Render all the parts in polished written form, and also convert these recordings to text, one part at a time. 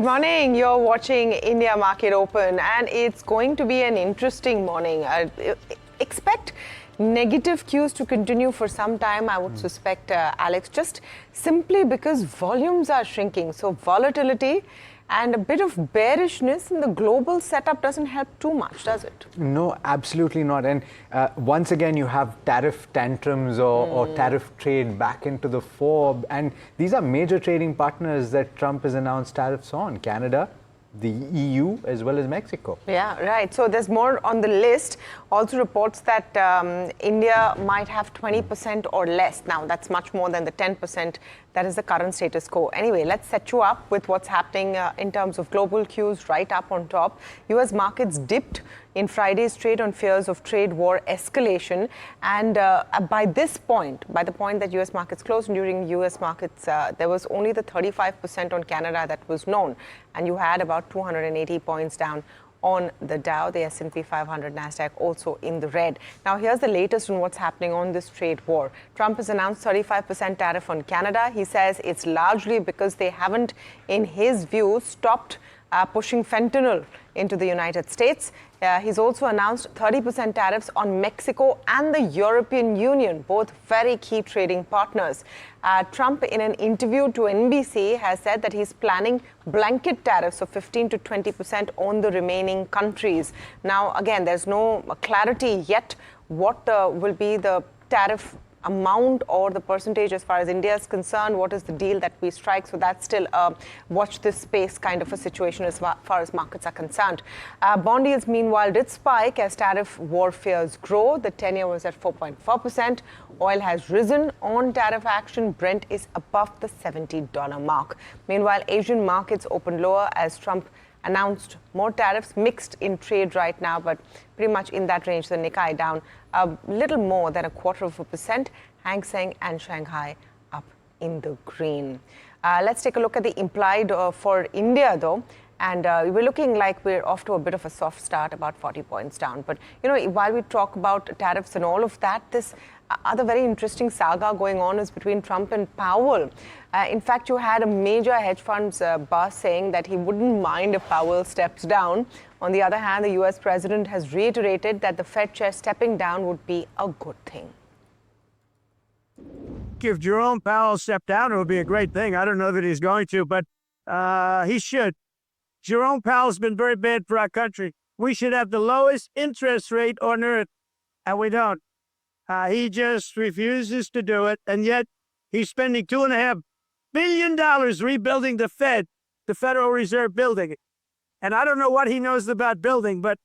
Good morning. You're watching India Market Open, and it's going to be an interesting morning. Expect negative cues to continue for some time, I would suspect, Alex, just simply because volumes are shrinking. So volatility and a bit of bearishness in the global setup doesn't help too much, does it? No, absolutely not. And once again, you have tariff tantrums or tariff trade back into the fore. And these are major trading partners that Trump has announced tariffs on: Canada, the EU, as well as Mexico. Yeah, right. So there's more on the list. Also reports that India might have 20% or less. Now, that's much more than the 10% that is the current status quo. Anyway, let's set you up with what's happening in terms of global cues right up on top. US markets dipped in Friday's trade on fears of trade war escalation. And by this point, by the point that US markets closed, during US markets, there was only the 35% on Canada that was known. And you had about 280 points down on the Dow, the S&P 500, NASDAQ also in the red. Now, here's the latest on what's happening on this trade war. Trump has announced 35% tariff on Canada. He says it's largely because they haven't, in his view, stopped pushing fentanyl into the United States. He's also announced 30% tariffs on Mexico and the European Union, both very key trading partners. Trump, in an interview to NBC, has said that he's planning blanket tariffs of 15 to 20% on the remaining countries. Now, again, there's no clarity yet what will be the tariff amount or the percentage as far as India is concerned. What is the deal that we strike? So that's still a watch this space kind of a situation as far as markets are concerned. Bond yields, meanwhile, did spike as tariff war fears grow. The 10-year was at 4.4%. Oil has risen on tariff action. Brent is above the $70 mark. Meanwhile, Asian markets opened lower as Trump announced more tariffs, mixed in trade right now, but pretty much in that range. The Nikkei down a little more than 0.25%. Hang Seng and Shanghai up in the green. Let's take a look at the implied for India, though. And we're looking like we're off to a bit of a soft start, about 40 points down. But, you know, while we talk about tariffs and all of that, this other very interesting saga going on is between Trump and Powell. In fact, you had a major hedge funds boss saying that he wouldn't mind if Powell steps down. On the other hand, the US president has reiterated that the Fed chair stepping down would be a good thing. If Jerome Powell stepped down, it would be a great thing. I don't know that he's going to, but he should. Jerome Powell's been very bad for our country. We should have the lowest interest rate on earth, and we don't. He just refuses to do it, and yet he's spending $2.5 billion rebuilding the Fed, the Federal Reserve building. And I don't know what he knows about building, but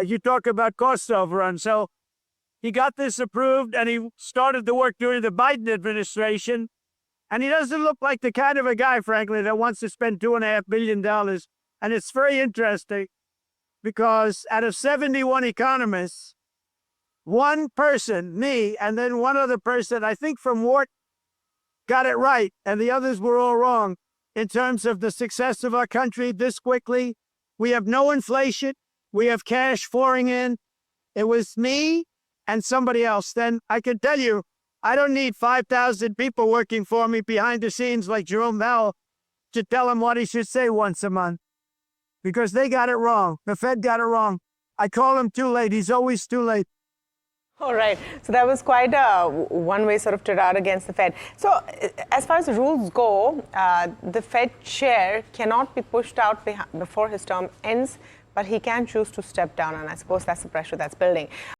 you talk about cost overrun. So he got this approved, and he started the work during the Biden administration. And he doesn't look like the kind of a guy, frankly, that wants to spend $2.5 billion. And it's very interesting because out of 71 economists, one person, me, and then one other person, I think from Wharton, got it right. And the others were all wrong in terms of the success of our country this quickly. We have no inflation. We have cash pouring in. It was me and somebody else. Then I can tell you, I don't need 5,000 people working for me behind the scenes like Jerome Powell to tell him what he should say once a month, because they got it wrong. The Fed got it wrong. I call him too late. He's always too late. All right. So that was quite a one-way sort of tirade against the Fed. So as far as the rules go, the Fed chair cannot be pushed out before his term ends, but he can choose to step down. And I suppose that's the pressure that's building.